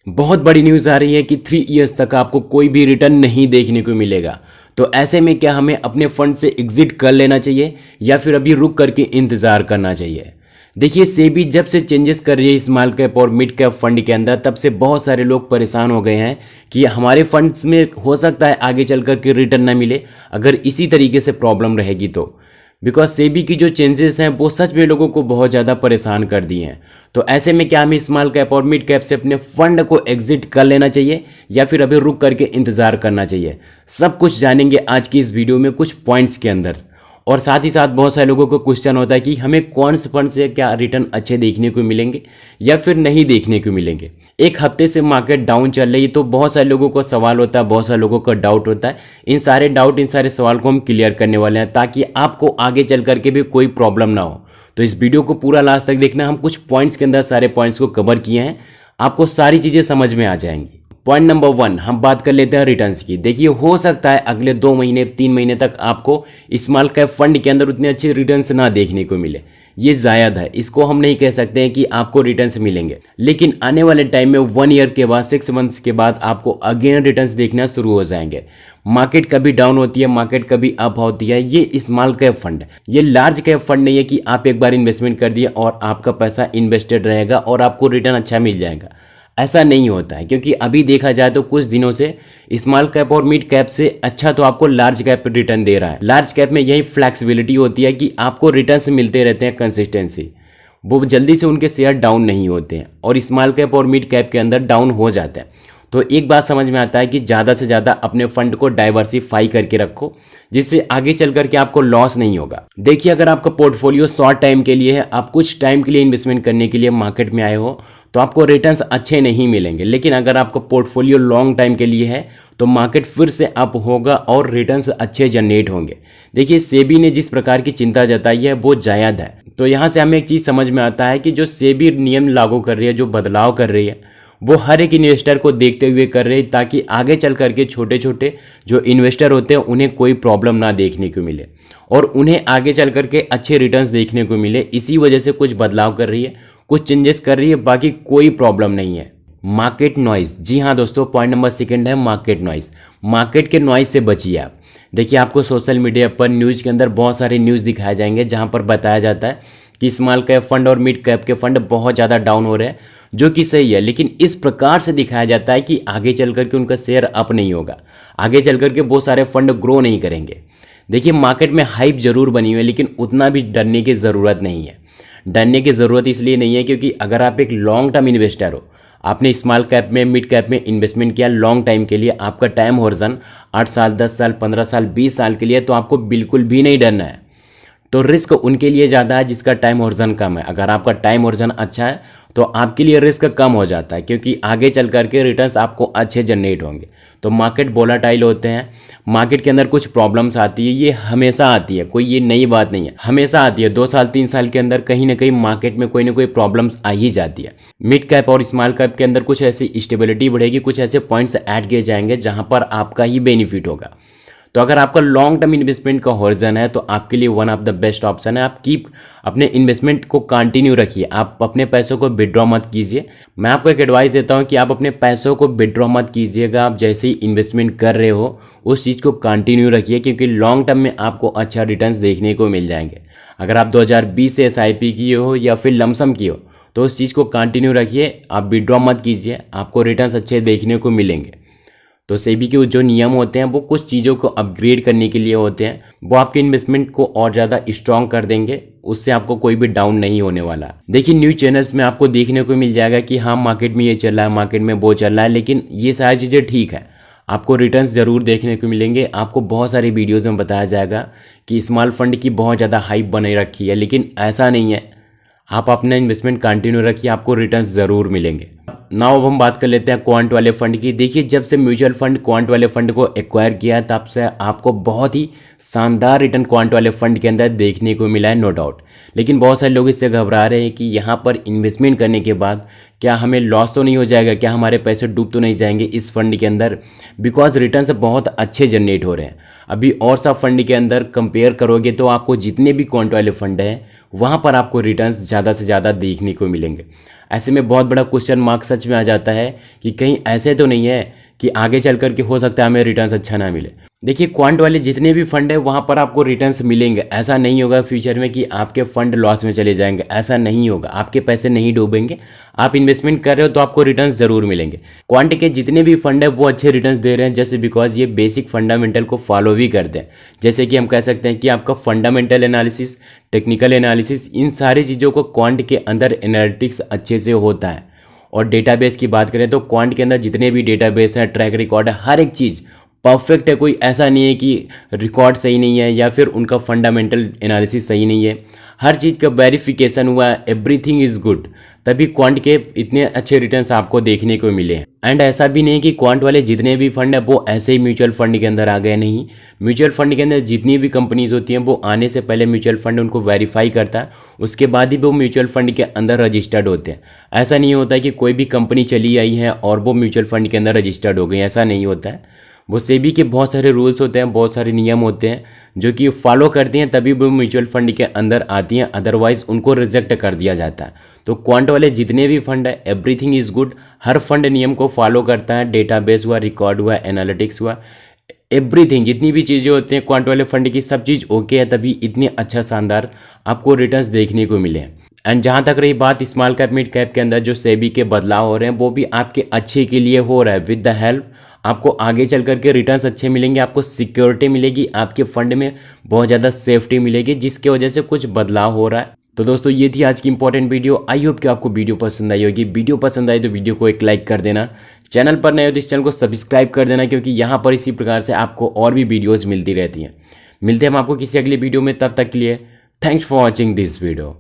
बहुत बड़ी न्यूज़ आ रही है कि 3 इयर्स तक आपको कोई भी रिटर्न नहीं देखने को मिलेगा। तो ऐसे में क्या हमें अपने फंड से एग्जिट कर लेना चाहिए या फिर अभी रुक करके इंतज़ार करना चाहिए? देखिए, सेबी जब से चेंजेस कर रही है स्मॉल कैप और मिड कैप फंड के अंदर, तब से बहुत सारे लोग परेशान हो गए हैं कि हमारे फंड्स में हो सकता है आगे चल कर के रिटर्न ना मिले अगर इसी तरीके से प्रॉब्लम रहेगी तो। बिकॉज सेबी की जो चेंजेस हैं वो सच में लोगों को बहुत ज़्यादा परेशान कर दिए हैं। तो ऐसे में क्या हमें स्मॉल कैप और मिड कैप से अपने फंड को एग्जिट कर लेना चाहिए या फिर अभी रुक करके इंतज़ार करना चाहिए? सब कुछ जानेंगे आज की इस वीडियो में कुछ पॉइंट्स के अंदर। और साथ ही साथ बहुत सारे लोगों को क्वेश्चन होता है कि हमें कौन से फंड से क्या रिटर्न अच्छे देखने को मिलेंगे या फिर नहीं देखने को मिलेंगे। एक हफ्ते से मार्केट डाउन चल रही है तो बहुत सारे लोगों को सवाल होता है, बहुत सारे लोगों का डाउट होता है। इन सारे डाउट, इन सारे सवाल को हम क्लियर करने वाले हैं ताकि आपको आगे चल करके भी कोई प्रॉब्लम ना हो। तो इस वीडियो को पूरा लास्ट तक देखना। हम कुछ पॉइंट्स के अंदर सारे पॉइंट्स को कवर किए हैं, आपको सारी चीज़ें समझ में आ जाएंगी। पॉइंट नंबर 1, हम बात कर लेते हैं रिटर्न्स की। देखिए, हो सकता है अगले 2 महीने 3 महीने तक आपको स्मॉल कैप फंड के अंदर उतने अच्छे रिटर्न्स ना देखने को मिले। ये जायद है, इसको हम नहीं कह सकते हैं कि आपको रिटर्न्स मिलेंगे। लेकिन आने वाले टाइम में 1 ईयर के बाद, 6 मंथ्स के बाद आपको अगेन रिटर्न्स देखना शुरू हो जाएंगे। मार्केट कभी डाउन होती है, मार्केट कभी अप होती है। ये स्मॉल कैप फंड, ये लार्ज कैप फंड नहीं है कि आप एक बार इन्वेस्टमेंट कर दिए और आपका पैसा इन्वेस्टेड रहेगा और आपको रिटर्न अच्छा मिल जाएगा। ऐसा नहीं होता है, क्योंकि अभी देखा जाए तो कुछ दिनों से स्मॉल कैप और मिड कैप से अच्छा तो आपको लार्ज कैप रिटर्न दे रहा है। लार्ज कैप में यही फ्लेक्सिबिलिटी होती है कि आपको रिटर्न्स मिलते रहते हैं कंसिस्टेंसी, वो जल्दी से उनके शेयर डाउन नहीं होते हैं और स्मॉल कैप और मिड कैप के अंदर डाउन हो जाते हैं। तो एक बात समझ में आता है कि ज़्यादा से ज़्यादा अपने फंड को डाइवर्सिफाई करके रखो, जिससे आगे चल करके आपको लॉस नहीं होगा। देखिए, अगर आपका पोर्टफोलियो शॉर्ट टाइम के लिए है, आप कुछ टाइम के लिए इन्वेस्टमेंट करने के लिए मार्केट में आए हो, तो आपको रिटर्न्स अच्छे नहीं मिलेंगे। लेकिन अगर आपका पोर्टफोलियो लॉन्ग टाइम के लिए है तो मार्केट फिर से अप होगा और रिटर्न्स अच्छे जनरेट होंगे। देखिए, सेबी ने जिस प्रकार की चिंता जताई है वो जायज़ है। तो यहाँ से हमें एक चीज़ समझ में आता है कि जो सेबी नियम लागू कर रही है, जो बदलाव कर रही है, वो हर एक इन्वेस्टर को देखते हुए कर रहे हैं ताकि आगे चल करके छोटे छोटे जो इन्वेस्टर होते हैं उन्हें कोई प्रॉब्लम ना देखने को मिले और उन्हें आगे चल करके अच्छे रिटर्न्स देखने को मिले। इसी वजह से कुछ बदलाव कर रही है, कुछ चेंजेस कर रही है, बाकी कोई प्रॉब्लम नहीं है। मार्केट नॉइज़, जी हाँ दोस्तों, पॉइंट नंबर 2 है मार्केट नॉइज़। मार्केट के नॉइज़ से बचिए आप। देखिए, आपको सोशल मीडिया पर न्यूज़ के अंदर बहुत सारे न्यूज़ दिखाए जाएंगे जहाँ पर बताया जाता है कि स्मॉल कैप फंड और मिड कैप के फंड बहुत ज़्यादा डाउन हो रहे हैं, जो कि सही है। लेकिन इस प्रकार से दिखाया जाता है कि आगे चल करके उनका शेयर अप नहीं होगा, आगे चल करके बहुत सारे फंड ग्रो नहीं करेंगे। देखिए, मार्केट में हाइप जरूर बनी हुई है, लेकिन उतना भी डरने की ज़रूरत नहीं है। डरने की ज़रूरत इसलिए नहीं है क्योंकि अगर आप एक लॉन्ग टर्म इन्वेस्टर हो, आपने स्मॉल कैप में, मिड कैप में इन्वेस्टमेंट किया लॉन्ग टाइम के लिए, आपका टाइम होरिजन 8 साल, 10 साल, 15 साल, 20 साल के लिए, तो आपको बिल्कुल भी नहीं डरना है। तो रिस्क उनके लिए ज़्यादा है जिसका टाइम होरिजन कम है। अगर आपका टाइम होरिजन अच्छा है तो आपके लिए रिस्क कम हो जाता है, क्योंकि आगे चल करके रिटर्न्स आपको अच्छे जनरेट होंगे। तो मार्केट वोलेटाइल होते हैं, मार्केट के अंदर कुछ प्रॉब्लम्स आती है, ये हमेशा आती है, कोई ये नई बात नहीं है, हमेशा आती है। 2 साल 3 साल के अंदर कहीं ना कहीं मार्केट में कोई ना कोई प्रॉब्लम्स आ ही जाती है। मिड कैप और स्मॉल कैप के अंदर कुछ ऐसी स्टेबिलिटी बढ़ेगी, कुछ ऐसे पॉइंट्स ऐड किए जाएंगे जहाँ पर आपका ही बेनिफिट होगा। तो अगर आपका लॉन्ग टर्म इन्वेस्टमेंट का होरिजन है तो आपके लिए one of the best option है। आप कीप अपने इन्वेस्टमेंट को कंटिन्यू रखिए, आप अपने पैसों को विड्रॉ मत कीजिए। मैं आपको एक एडवाइस देता हूं कि आप अपने पैसों को विड्रॉ मत कीजिएगा। आप जैसे ही इन्वेस्टमेंट कर रहे हो उस चीज़ को कंटिन्यू रखिए, क्योंकि लॉन्ग टर्म में आपको अच्छा रिटर्न्स देखने को मिल जाएंगे। अगर आप 2020 से SIP किए हो या फिर लमसम किए हो तो उस चीज़ को कंटिन्यू रखिए, आप विड्रॉ मत कीजिए, आपको रिटर्न्स अच्छे देखने को मिलेंगे। तो सेबी के जो नियम होते हैं वो कुछ चीज़ों को अपग्रेड करने के लिए होते हैं, वो आपके इन्वेस्टमेंट को और ज़्यादा स्ट्रॉन्ग कर देंगे, उससे आपको कोई भी डाउन नहीं होने वाला। देखिए, न्यूज़ चैनल्स में आपको देखने को मिल जाएगा कि हाँ मार्केट में ये चल रहा है, मार्केट में वो चल रहा है, लेकिन ये सारी चीज़ें ठीक है, आपको रिटर्न्स ज़रूर देखने को मिलेंगे। आपको बहुत सारे वीडियोज़ में बताया जाएगा कि स्मॉल फंड की बहुत ज़्यादा हाइप बने रखी है, लेकिन ऐसा नहीं है। आप अपना इन्वेस्टमेंट कंटिन्यू रखिए, आपको रिटर्न्स ज़रूर मिलेंगे। नाउ अब हम बात कर लेते हैं क्वांट वाले फंड की। देखिए, जब से म्यूचुअल फंड क्वांट वाले फंड को एक्वायर किया है तब से आपको बहुत ही शानदार रिटर्न क्वांट वाले फंड के अंदर देखने को मिला है, नो डाउट। लेकिन बहुत सारे लोग इससे घबरा रहे हैं कि यहाँ पर इन्वेस्टमेंट करने के बाद क्या हमें लॉस तो नहीं हो जाएगा, क्या हमारे पैसे डूब तो नहीं जाएंगे इस फंड के अंदर, बिकॉज रिटर्न्स बहुत अच्छे जनरेट हो रहे हैं। अभी और सब फंड के अंदर कंपेयर करोगे तो आपको जितने भी क्वांट वाले फंड हैं वहाँ पर आपको रिटर्न्स ज़्यादा से ज़्यादा देखने को मिलेंगे। ऐसे में बहुत बड़ा क्वेश्चन मार्क सच में आ जाता है कि कहीं ऐसे तो नहीं है कि आगे चल कर के हो सकता है हमें रिटर्न्स अच्छा ना मिले। देखिए क्वांट वाले जितने भी फंड है वहाँ पर आपको रिटर्न्स मिलेंगे, ऐसा नहीं होगा फ्यूचर में कि आपके फंड लॉस में चले जाएंगे, ऐसा नहीं होगा, आपके पैसे नहीं डूबेंगे। आप इन्वेस्टमेंट कर रहे हो तो आपको रिटर्न्स ज़रूर मिलेंगे। क्वांट के जितने भी फंड है वो अच्छे रिटर्न्स दे रहे हैं, जैसे बिकॉज ये बेसिक फंडामेंटल को फॉलो भी करते हैं। जैसे कि हम कह सकते हैं कि आपका फंडामेंटल एनालिसिस, टेक्निकल एनालिसिस, इन सारी चीज़ों को क्वांट के अंदर एनालिटिक्स अच्छे से होता है। और डेटाबेस की बात करें तो क्वांट के अंदर जितने भी डेटाबेस हैं, ट्रैक रिकॉर्ड है, हर एक चीज़ परफेक्ट है। कोई ऐसा नहीं है कि रिकॉर्ड सही नहीं है या फिर उनका फंडामेंटल एनालिसिस सही नहीं है। हर चीज़ का वेरिफिकेशन हुआ है, एवरीथिंग इज़ गुड, तभी क्वांट के इतने अच्छे रिटर्न्स आपको देखने को मिले हैं। एंड ऐसा भी नहीं कि क्वांट वाले जितने भी फंड है वो ऐसे ही म्यूचुअल फंड के अंदर आ गए, नहीं। म्यूचुअल फंड के अंदर जितनी भी कंपनीज होती हैं वो आने से पहले म्यूचुअल फंड उनको वेरीफाई करता है, उसके बाद ही वो म्यूचुअल फंड के अंदर रजिस्टर्ड होते हैं। ऐसा नहीं होता कि कोई भी कंपनी चली आई है और वो म्यूचुअल फंड के अंदर रजिस्टर्ड हो गई, ऐसा नहीं होता है। वो सेबी के बहुत सारे रूल्स होते हैं, बहुत सारे नियम होते हैं जो कि फॉलो करती हैं, तभी वो म्यूचुअल फंड के अंदर आती हैं, अदरवाइज उनको रिजेक्ट कर दिया जाता है। तो क्वांट वाले जितने भी फंड है everything is good, her fund नियम को फॉलो करता है, डेटाबेस हुआ, रिकॉर्ड हुआ, एनालिटिक्स हुआ, एवरीथिंग जितनी भी चीज़ें होती हैं क्वांट वाले फंड की सब चीज़ ओके है, तभी इतने अच्छा शानदार आपको रिटर्न्स देखने को मिले। एंड जहाँ तक रही बात स्मॉल कैप मिड कैप के अंदर जो सेबी के बदलाव हो रहे हैं वो भी आपके अच्छे के लिए हो रहा है। विद द हेल्प आपको आगे चल करके रिटर्न्स अच्छे मिलेंगे, आपको सिक्योरिटी मिलेगी, आपके फंड में बहुत ज़्यादा सेफ्टी मिलेगी, जिसकी वजह से कुछ बदलाव हो रहा है। तो दोस्तों ये थी आज की इंपॉर्टेंट वीडियो। आई होप कि आपको वीडियो पसंद आई होगी। वीडियो पसंद आई तो वीडियो को एक लाइक कर देना, चैनल पर नए हो तो इस चैनल को सब्सक्राइब कर देना, क्योंकि यहाँ पर इसी प्रकार से आपको और भी वीडियोज़ मिलती रहती हैं। मिलते हैं हम आपको किसी अगली वीडियो में, तब तक के लिए thanks for watching this video.